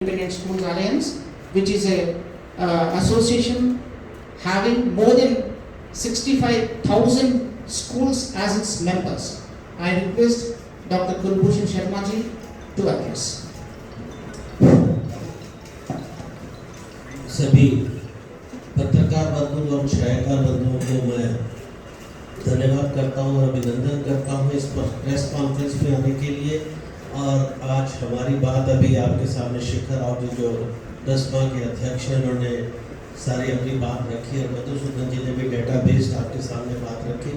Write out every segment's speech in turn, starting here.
Independent Schools Alliance, which is a association having more than 65,000 schools as its members. I request Dr. Kulbhushan Sharma ji to address. सभी पत्रकार बंधु और छायाकार बंधुओं को मैं धन्यवाद करता हूँ और अभिनंदन करता हूँ इस प्रेस कॉन्फ्रेंस में आने के लिए। और आज हमारी बात अभी आपके सामने शेखर राव जी जो 10वां के अध्यक्ष हैं, उन्होंने सारी अपनी बात रखी और मधुसूदन जी ने भी डेटा बेस्ड आपके सामने बात रखी।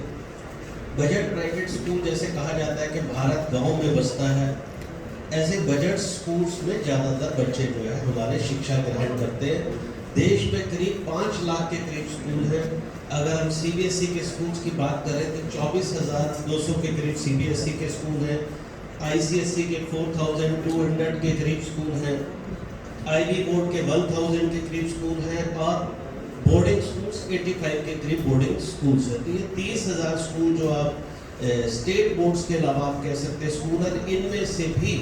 बजट प्राइवेट स्कूल जैसे कहा जाता है कि भारत गांव में बसता है, ऐसे बजट स्कूल्स में ज़्यादातर बच्चे जो है हमारे शिक्षा ग्रहण करते हैं। देश में करीब 5 लाख के करीब स्कूल हैं। अगर हम सीबीएसई के स्कूल्स की बात करें तो 24,200 के करीब सीबीएसई के स्कूल हैं, आईसीएसई के 4,200 के करीब स्कूल हैं, आईबी बोर्ड के 1,000 के करीब स्कूल हैं और बोर्डिंग स्कूल्स 85 के करीब बोर्डिंग स्कूल्स हैं। तो ये 30,000 स्कूल जो आप स्टेट बोर्ड्स के अलावा आप कह सकते हैं स्कूल है, इनमें से भी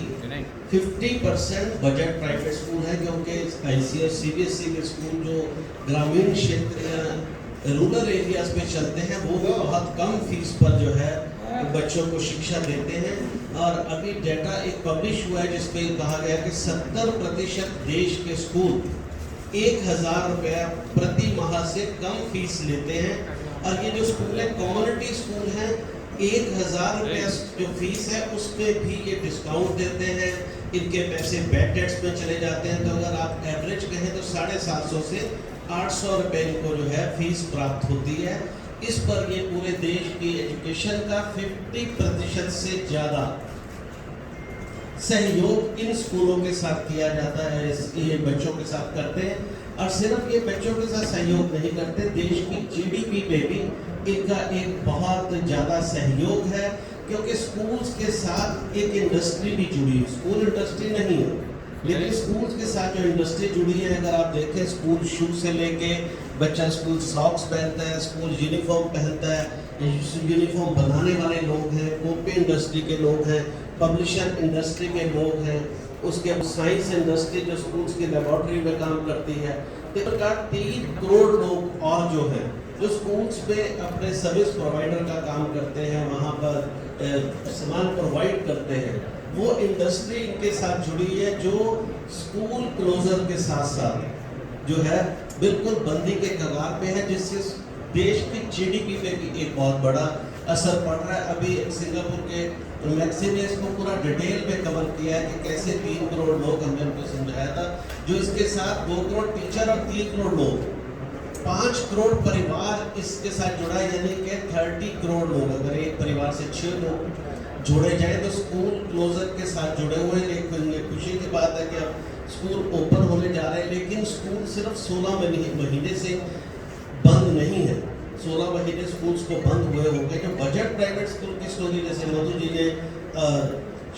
50% बजट प्राइवेट स्कूल है, क्योंकि आईसीएस सीबीएसई के स्कूल जो ग्रामीण क्षेत्र या रूरल एरियाज में चलते हैं वो भी बहुत कम फीस पर जो है बच्चों को शिक्षा देते हैं। और अभी डेटा एक पब्लिश हुआ है जिसपे कहा गया कि 70% देश के स्कूल 1,000 रुपया प्रति माह से कम फीस लेते हैं। और ये जो स्कूल है कम्युनिटी स्कूल हैं, 1,000 रुपया जो फीस है उस पर भी ये डिस्काउंट देते हैं। इनके पैसे बैड डेट्स में चले जाते हैं। तो अगर आप एवरेज कहें तो 750 से 800 रुपये इनको जो है फीस प्राप्त होती है। इस पर ये पूरे देश की एजुकेशन का 50% से ज़्यादा सहयोग इन स्कूलों के साथ किया जाता है, ये बच्चों के साथ करते हैं। और सिर्फ ये बच्चों के साथ सहयोग नहीं करते, देश की जीडीपी पे भी इनका एक बहुत ज़्यादा सहयोग है, क्योंकि स्कूल्स के साथ एक इंडस्ट्री भी जुड़ी है। स्कूल इंडस्ट्री नहीं है, लेकिन स्कूल्स के साथ जो इंडस्ट्री जुड़ी है, अगर आप देखें स्कूल शूज से लेके बच्चा स्कूल सॉक्स पहनता है, स्कूल यूनिफॉर्म पहनता है, यूनिफॉर्म बनाने वाले लोग हैं, कॉपी इंडस्ट्री के लोग हैं, पब्लिशर इंडस्ट्री के लोग हैं, उसके साइंस इंडस्ट्री जो स्कूल्स की लेबोरेटरी में काम करती है। इस प्रकार 3 करोड़ लोग और जो है जो स्कूल्स में अपने सर्विस प्रोवाइडर का काम करते हैं, वहाँ पर सामान प्रोवाइड करते हैं, वो इंडस्ट्री इनके साथ जुड़ी है, जो स्कूल क्लोजर के साथ साथ जो है बिल्कुल बंदी के कगार पे है, जिससे देश की जीडीपी पे भी एक बहुत बड़ा असर पड़ रहा है। अभी सिंगापुर के मैगजीन ने इसको पूरा डिटेल में कवर किया है कि कैसे 3 करोड़ लोग, हमने उनको समझाया था, जो इसके साथ 2 करोड़ टीचर और 3 करोड़ लोग, 5 करोड़ परिवार इसके साथ जुड़ा है, यानी कि 30 करोड़ लोग। अगर एक परिवार से 6 लोग जुड़े जाए तो स्कूल क्लोजर के साथ जुड़े हुए हैं। लेकिन खुशी की बात है कि अब स्कूल ओपन होने जा रहे हैं, लेकिन स्कूल सिर्फ 16 महीने से बंद नहीं है। 16 महीने स्कूल्स को बंद हुए होंगे। जो बजट प्राइवेट स्कूल की स्टोरी जैसे मधु जी ने,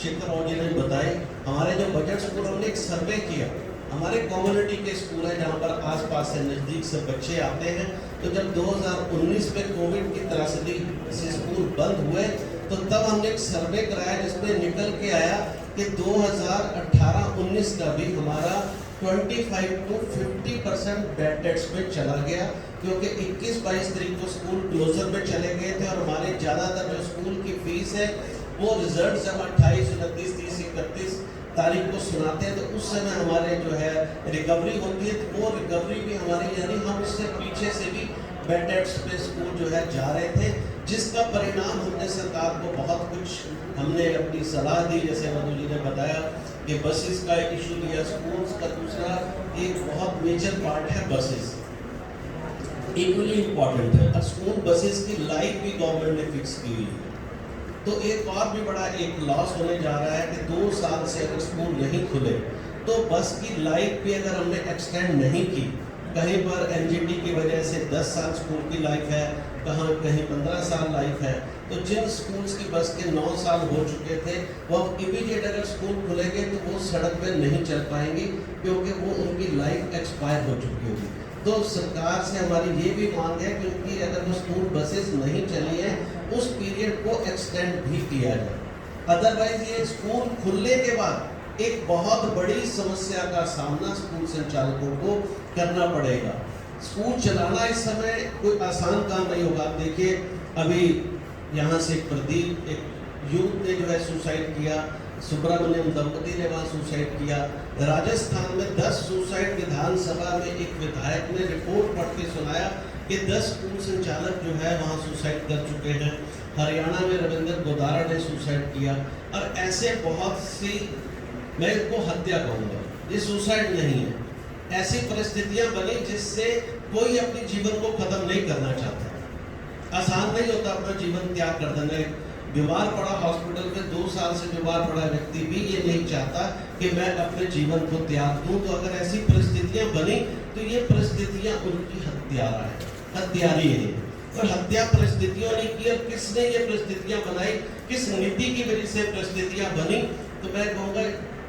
शेखर राव जी ने बताई, हमारे जो बजट स्कूल, हमने एक सर्वे किया, हमारे कम्युनिटी के स्कूल है जहाँ पर आसपास से नज़दीक से बच्चे आते हैं। तो जब 2019 में कोविड की त्रासदी से स्कूल बंद हुए तो तब हमने एक सर्वे कराया जिसमें निकल के आया कि 2018-19 का भी हमारा 25 to 50% बैड डेट्स में चला गया, क्योंकि 21-22 तारीख को स्कूल क्लोजर में चले गए थे। और हमारे ज़्यादातर जो स्कूल की फीस है वो रिजल्ट जब 28, 29, 30, 31 तारीख को सुनाते हैं तो उस समय हमारे जो है रिकवरी होती है। तो वो रिकवरी भी हमारी, यानी हम उससे पीछे से भी बैड डेट्स पे स्कूल जो है जा रहे थे, जिसका परिणाम हमने सरकार को बहुत कुछ हमने अपनी सलाह दी। जैसे मधु जी ने बताया कि बसेस का एक इशू दिया, स्कूल्स का दूसरा एक बहुत मेजर पार्ट है बसेस, इक्वली इम्पॉर्टेंट है। और स्कूल बसेस की लाइफ भी गवर्नमेंट ने फिक्स की हुई है। तो एक और भी बड़ा एक लॉस होने जा रहा है कि 2 साल से अगर स्कूल नहीं खुले तो बस की लाइफ भी अगर हमने एक्सटेंड नहीं की, कहीं पर एनजीटी की वजह से 10 साल स्कूल की लाइफ है, कहीं 15 साल लाइफ है, तो जिन स्कूल्स की बस के 9 साल हो चुके थे वो अब इमीडिएट अगर स्कूल खुलेंगे तो वो सड़क पे नहीं चल पाएंगे, क्योंकि वो उनकी लाइफ एक्सपायर हो चुकी होगी। तो सरकार से हमारी ये भी मांग है क्योंकि अगर वो स्कूल बसेस नहीं चली हैं उस पीरियड को एक्सटेंड भी किया जाए। अदरवाइज ये स्कूल खुलने के बाद एक बहुत बड़ी समस्या का सामना स्कूल संचालकों को करना पड़ेगा। स्कूल चलाना इस समय कोई आसान काम नहीं होगा। आप देखिए, अभी यहाँ से प्रदीप, एक यूथ ने जो है सुसाइड किया, सुब्रमण्यम दंपति ने वहाँ सुसाइड किया। राजस्थान में 10 सुसाइड, विधानसभा में एक विधायक ने रिपोर्ट पढ़ के सुनाया कि 10 स्कूल संचालक जो है वहाँ सुसाइड कर चुके हैं। हरियाणा में रविंद्र गोदारा ने सुसाइड किया। और ऐसे बहुत सी, मैं इनको हत्या कहूँगा, ये सुसाइड नहीं है, ऐसी परिस्थितियां बनी जिससे कोई अपने जीवन को खत्म नहीं करना चाहता। आसान नहीं होता अपना जीवन त्याग कर देना। एक बीमार पड़ा हॉस्पिटल में, 2 साल से बीमार पड़ा व्यक्ति भी ये नहीं चाहता कि मैं अपने जीवन को त्याग दूं। तो अगर ऐसी परिस्थितियां बनी तो ये परिस्थितियां उनकी हत्यारी है। और हत्या परिस्थितियों ने की, और किसने ये परिस्थितियां बनाई, किस नीति की वजह से परिस्थितियां बनी, तो मैं कहूँगा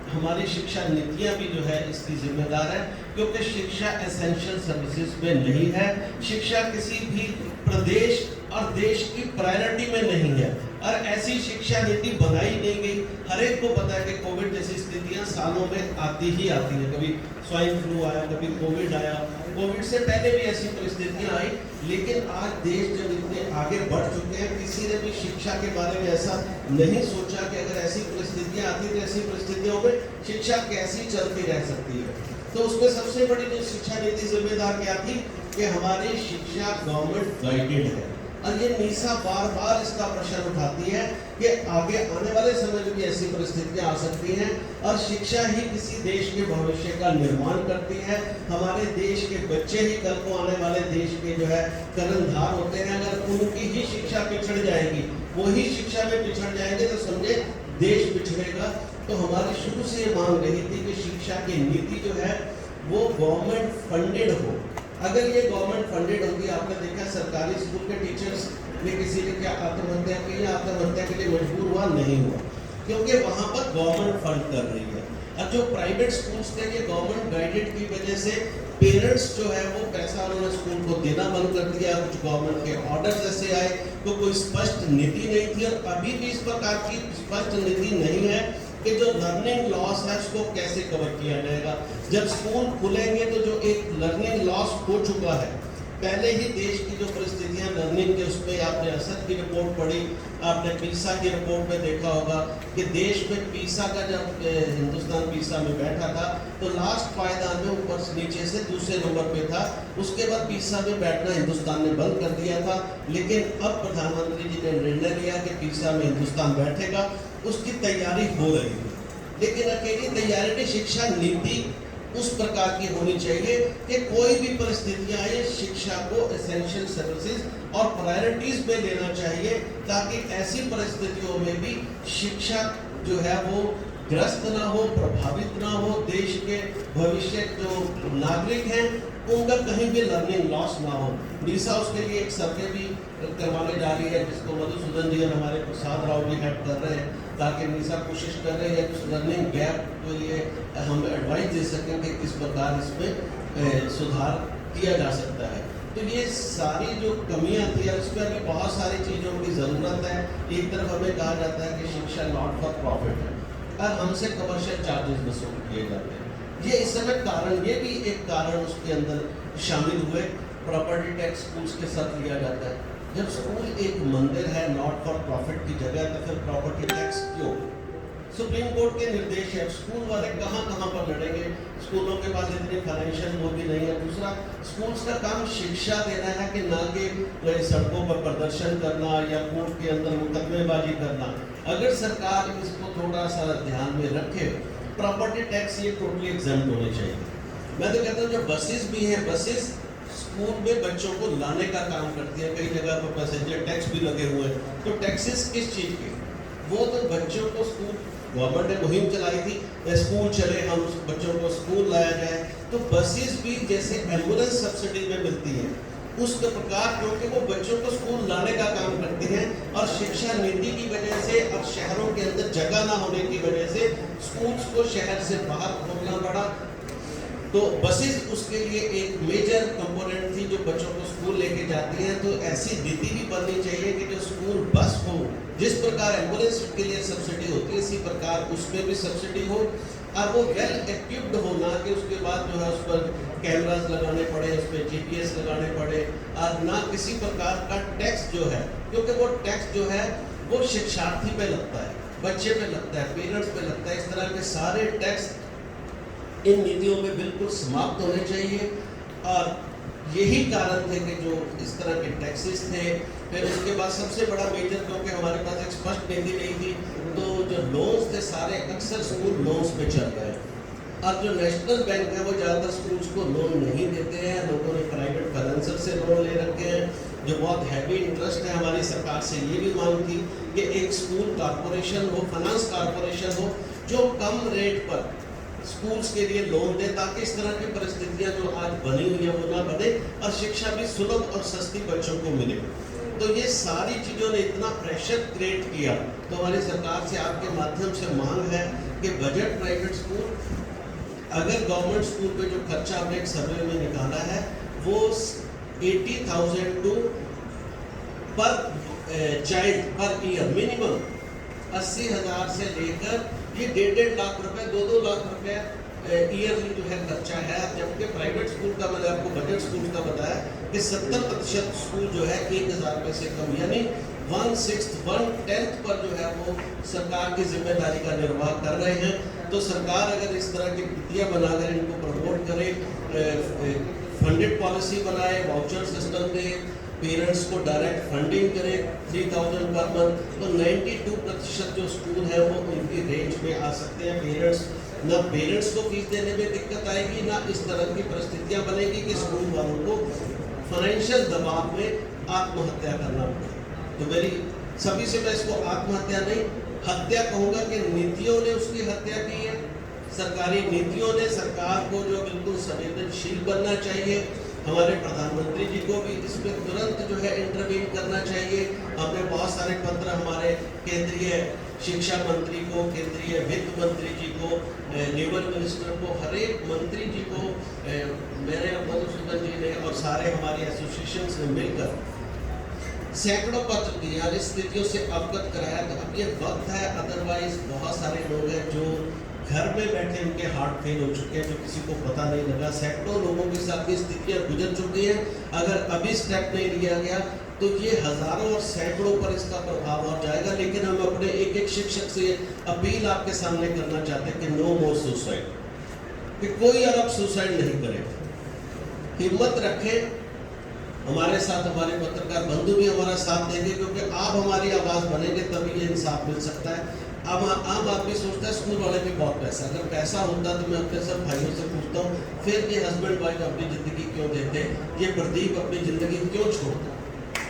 हमारी शिक्षा नीतियां भी जो है इसकी जिम्मेदार है। क्योंकि शिक्षा एसेंशियल सर्विसेज में नहीं है, शिक्षा किसी भी प्रदेश और देश की प्रायोरिटी में नहीं है, और ऐसी शिक्षा नीति बनाई नहीं गई। हर एक को पता है कि कोविड जैसी स्थितियां सालों में आती ही आती है। कभी स्वाइन फ्लू आया, कभी कोविड आया, कोविड से पहले भी ऐसी परिस्थितियां आई। लेकिन आज देश जब इतने आगे बढ़ चुके हैं, किसी ने भी शिक्षा के बारे में ऐसा नहीं सोचा कि अगर ऐसी परिस्थितियां आती तो ऐसी परिस्थितियों में शिक्षा कैसी चलती रह सकती है। तो उसमें सबसे बड़ी जो शिक्षा नीति जिम्मेदार क्या थी कि हमारी शिक्षा गवर्नमेंट गाइडेड है। और ये नीसा बार बार इसका प्रश्न उठाती है कि आगे आने वाले समय में भी ऐसी परिस्थितियां आ सकती हैं, और शिक्षा ही किसी देश के भविष्य का निर्माण करती है। हमारे देश के बच्चे ही कल को आने वाले देश के जो है कर्णधार होते हैं। अगर उनकी ही शिक्षा पिछड़ जाएगी, वही शिक्षा में पिछड़ जाएंगे, तो समझे देश पिछड़ेगा। तो हमारी शुरू से ये मांग रही थी कि शिक्षा की नीति जो है वो गवर्नमेंट फंडेड हो। अगर ये गवर्नमेंट फंडेड होगी, आपने देखा सरकारी स्कूल के टीचर्स ने किसी ने क्या आत्महत्या की, या आत्महत्या के लिए मजबूर हुआ नहीं हुआ, क्योंकि वहाँ पर गवर्नमेंट फंड कर रही है। और जो प्राइवेट स्कूल्स थे, ये गवर्नमेंट गाइडेड की वजह से पेरेंट्स जो है वो पैसा उन्होंने स्कूल को देना बंद कर दिया। कुछ गवर्नमेंट के ऑर्डर्स ऐसे आए तो कोई स्पष्ट नीति नहीं थी, और अभी भी इस प्रकार की स्पष्ट नीति नहीं है कि जो लर्निंग लॉस है उसको कैसे कवर किया जाएगा। जब स्कूल खुलेंगे तो जो एक लर्निंग लॉस हो चुका है, पहले ही देश की जो परिस्थितियां लर्निंग के, उस पर आपने असद की रिपोर्ट पढ़ी, आपने पीसा की रिपोर्ट में देखा होगा कि देश में पीसा का जब हिंदुस्तान पीसा में बैठा था तो लास्ट पायदान में ऊपर से नीचे से दूसरे नंबर पे था। उसके बाद पीसा में बैठना हिंदुस्तान ने बंद कर दिया था। लेकिन अब प्रधानमंत्री जी ने निर्णय लिया कि पीसा में हिंदुस्तान बैठेगा, उसकी तैयारी हो रही है। लेकिन अकेली तैयारी नहीं, शिक्षा नीति उस प्रकार की होनी चाहिए कि कोई भी परिस्थितियां आए, शिक्षा को एसेंशियल सर्विसेज और प्रायोरिटीज में लेना चाहिए, ताकि ऐसी परिस्थितियों में भी शिक्षा जो है वो ग्रस्त ना हो, प्रभावित ना हो। देश के भविष्य जो नागरिक हैं उनका कहीं भी लर्निंग लॉस ना हो। नीसा उसके लिए एक सर्वे भी करवाने जा रही है, जिसको मधुसूदन जी और हमारे प्रसाद राव जी हेड कर रहे हैं, ताकि नीसा कोशिश कर रहे हैं कि लर्निंग गैप के लिए हम एडवाइस दे सकें कि किस प्रकार इसमें सुधार किया जा सकता है। तो ये सारी जो कमियां थी, और इसमें अभी बहुत सारी चीज़ों की ज़रूरत है। एक तरफ हमें कहा जाता है कि शिक्षा नॉट फॉर प्रॉफिट है, और हमसे कमर्शियल चार्जेस वसूल किए जाते हैं। ये इस समय कारण, ये भी एक कारण उसके अंदर शामिल हुए। प्रॉपर्टी टैक्स स्कूल्स के साथ लिया जाता है। जब स्कूल एक मंदिर है नॉट फॉर प्रॉफिट की जगह, तो फिर प्रॉपर्टी टैक्स क्यों? सुप्रीम कोर्ट के निर्देश है। स्कूल वाले कहाँ पर लड़ेंगे? स्कूलों के पास इतनी फाइनेंशियल वो भी नहीं है। दूसरा, स्कूल्स का काम शिक्षा देना है कि ना कि सड़कों पर प्रदर्शन करना या कोर्ट के अंदर मुकदमेबाजी करना। अगर सरकार इसको थोड़ा सा ध्यान में रखे, प्रॉपर्टी टैक्स ये टोटली एग्जम्प्ट होने चाहिए। मैं तो कहता हूँ जो बसेस भी हैं, बसेस स्कूल में बच्चों को लाने का काम करती है। कई जगह पर पैसेंजर टैक्स भी लगे हुए हैं। तो टैक्सेस किस चीज़ के? वो तो बच्चों को स्कूल, गवर्नमेंट ने मुहिम चलाई थी स्कूल चले, हम उस बच्चों को स्कूल लाया जाए। तो बसेस भी जैसे एम्बुलेंस सब्सिडी में मिलती है उस प्रकार, क्योंकि वो बच्चों को स्कूल लाने का काम करती हैं। और शिक्षा नीति की वजह से और शहरों के अंदर जगह ना होने की वजह से स्कूल्स को शहर से बाहर खोलना पड़ा। तो बसेस उसके लिए एक मेजर कंपोनेंट थी जो बच्चों को स्कूल लेके जाती हैं। तो ऐसी नीति भी बननी चाहिए कि जो स्कूल बस हो, जिस प्रकार एम्बुलेंस के लिए सब्सिडी होती है, इसी प्रकार उसमें भी सब्सिडी हो। और वो वेल इक्विप्ड होना कि उसके बाद जो है उस पर कैमरास लगाने पड़े, उस पर GPS लगाने पड़े, और ना किसी प्रकार का टैक्स जो है, क्योंकि वो टैक्स जो है वो शिक्षार्थी पे लगता है, बच्चे पे लगता है, पेरेंट्स पे लगता है। इस तरह के सारे टैक्स इन नीतियों में बिल्कुल समाप्त होने चाहिए। और यही कारण थे कि जो इस तरह के टैक्सेस थे। फिर उसके बाद सबसे बड़ा मेजर, क्योंकि हमारे पास एक स्पष्ट नीति नहीं थी, तो जो लोन्स थे सारे अक्सर स्कूल लोन्स पे चल गए। अब जो नेशनल बैंक है वो ज़्यादातर स्कूल्स को लोन नहीं देते हैं, लोगों ने प्राइवेट फाइनेंसर से लोन ले रखे हैं जो बहुत हैवी इंटरेस्ट है। हमारी सरकार से ये भी मांग थी कि एक स्कूल कॉरपोरेशन हो, फाइनेंस कॉरपोरेशन हो, जो कम रेट पर स्कूल्स के लिए लोन दे, ताकि इस तरह की परिस्थितियां जो आज बनी हुई है वो ना बने और शिक्षा भी सुलभ और सस्ती बच्चों को मिले। तो ये सारी चीज़ों ने इतना प्रेशर क्रिएट किया, तो हमारी सरकार से आपके माध्यम से मांग है कि बजट प्राइवेट स्कूल, अगर गवर्नमेंट स्कूल पे जो खर्चा हमने एक सर्वे में निकाला है वो 80,000 टू पर चाइल्ड पर ईयर, मिनिमम 80,000 से लेकर ये 1.5 लाख रुपए, 2-2 लाख रुपए ईयरली जो है खर्चा है। जबकि प्राइवेट स्कूल का मैंने आपको बजट स्कूल का बताया कि 70% स्कूल जो है 1,000 रुपये से कम, यानी 1/10 पर जो है वो सरकार की जिम्मेदारी का निर्वाह कर रहे हैं। तो सरकार अगर इस तरह की नीतियाँ बनाकर इनको प्रमोट करे, फंडेड पॉलिसी बनाए, वाउचर सिस्टम दे, पेरेंट्स को डायरेक्ट फंडिंग करें 3,000 पर मंथ, तो 92% जो स्कूल है वो उनकी रेंज में आ सकते हैं। पेरेंट्स को फीस देने में दिक्कत आएगी, ना इस तरह की परिस्थितियां बनेगी कि स्कूल वालों को फाइनेंशियल दबाव में आत्महत्या करना पड़े। तो मेरी सभी से मैं इसको आत्महत्या नहीं, हत्या कहूँगा कि नीतियों ने उसकी हत्या की है। सरकारी नीतियों ने, सरकार को जो बिल्कुल संवेदनशील बनना चाहिए, हमारे प्रधानमंत्री जी को भी इसमें तुरंत जो है इंटरवीन करना चाहिए। हमने बहुत सारे पत्र हमारे केंद्रीय शिक्षा मंत्री को, केंद्रीय वित्त मंत्री जी को, लेबर मिनिस्टर को, हर एक मंत्री जी को, मेरे मधुसूदन जी ने और सारे हमारे एसोसिएशन ने मिलकर सैकड़ों पत्र दिए और इस स्थितियों से अवगत कराया। तो अब ये वक्त है, अदरवाइज बहुत सारे लोग हैं जो घर में बैठे उनके हार्ट फेल हो चुके हैं, जो किसी को पता नहीं लगा। सैकड़ों लोगों के साथ ये स्थितियाँ गुजर चुकी हैं। अगर अभी स्टेप नहीं लिया गया तो ये हजारों और सैकड़ों पर इसका प्रभाव हो जाएगा। लेकिन हम अपने एक एक शिक्षक से अपील आपके सामने करना चाहते हैं कि नो मोर सुसाइड, कि कोई और अब सुसाइड नहीं करे। हिम्मत रखें, हमारे साथ हमारे पत्रकार बंधु भी हमारा साथ देंगे, क्योंकि आप हमारी आवाज़ बनेंगे तभी ये इंसाफ मिल सकता है। अब आम आदमी सोचता है स्कूल वाले में बहुत पैसा, अगर पैसा होता तो मैं अपने सब भाइयों से पूछता हूँ फिर ये हस्बैंड वाइफ अपनी ज़िंदगी क्यों देते, ये प्रदीप अपनी ज़िंदगी क्यों छोड़ते।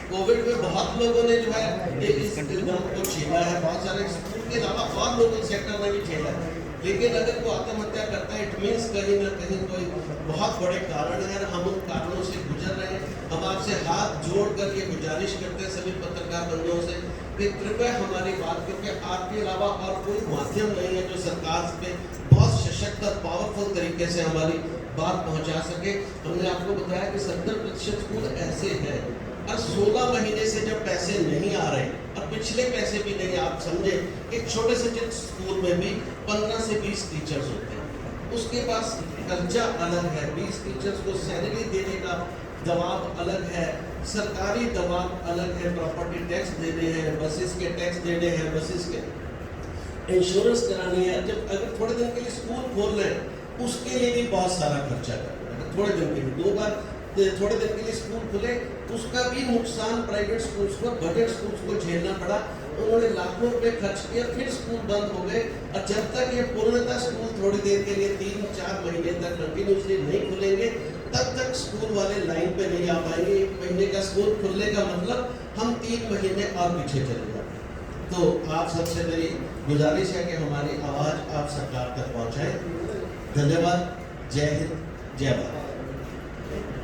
कोविड में बहुत लोगों ने जो है इस दम को झेला है, बहुत सारे स्कूल के अलावा और लोगों सेक्टर में भी झेला है। लेकिन अगर वो आत्महत्या करता है, इट मीन्स कहीं ना कहीं कोई बहुत बड़े कारण है, हम उन कारणों से गुजर रहे हैं। हम आपसे हाथ जोड़कर ये गुजारिश करते हैं सभी पत्रकार बंधुओं से कि कृपया हमारी बात, क्योंकि आपके अलावा और कोई माध्यम नहीं है जो सरकार पे बहुत सशक्त और पावरफुल तरीके से हमारी बात पहुंचा सके। हमने आपको बताया कि 70% स्कूल ऐसे हैं और 16 महीने से जब पैसे नहीं आ रहे और पिछले पैसे भी नहीं, आप समझे एक छोटे से स्कूल में भी 15 से 20 टीचर्स होते हैं, उसके पास खर्चा अलग है, 20 टीचर्स को सैलरी देने का दबाव अलग है, सरकारी दबाव अलग है, प्रॉपर्टी टैक्स देने हैं, बसेस के टैक्स देने हैं, बसेस के इंश्योरेंस करानी है। जब अगर थोड़े दिन के लिए स्कूल खोल रहे हैं उसके लिए भी बहुत सारा खर्चा करना है, थोड़े दिन के लिए 2 बार थोड़े दिन के लिए स्कूल खुले उसका भी नुकसान प्राइवेट स्कूल्स को, बजट स्कूल्स को झेलना पड़ा। उन्होंने लाखों रुपए खर्च किया, फिर स्कूल बंद हो गए और जब तक ये पूर्णतः स्कूल थोड़ी देर के लिए 3-4 महीने तक कंटिन्यूसली नहीं खुलेंगे तब तक स्कूल वाले लाइन पे नहीं आ पाएंगे। 1 महीने का स्कूल खुलने का मतलब हम 3 महीने और पीछे चले जाएंगे। तो आप सबसे मेरी गुजारिश है कि हमारी आवाज़ आप सरकार तक पहुँचाएं। धन्यवाद। जय हिंद, जय भारत।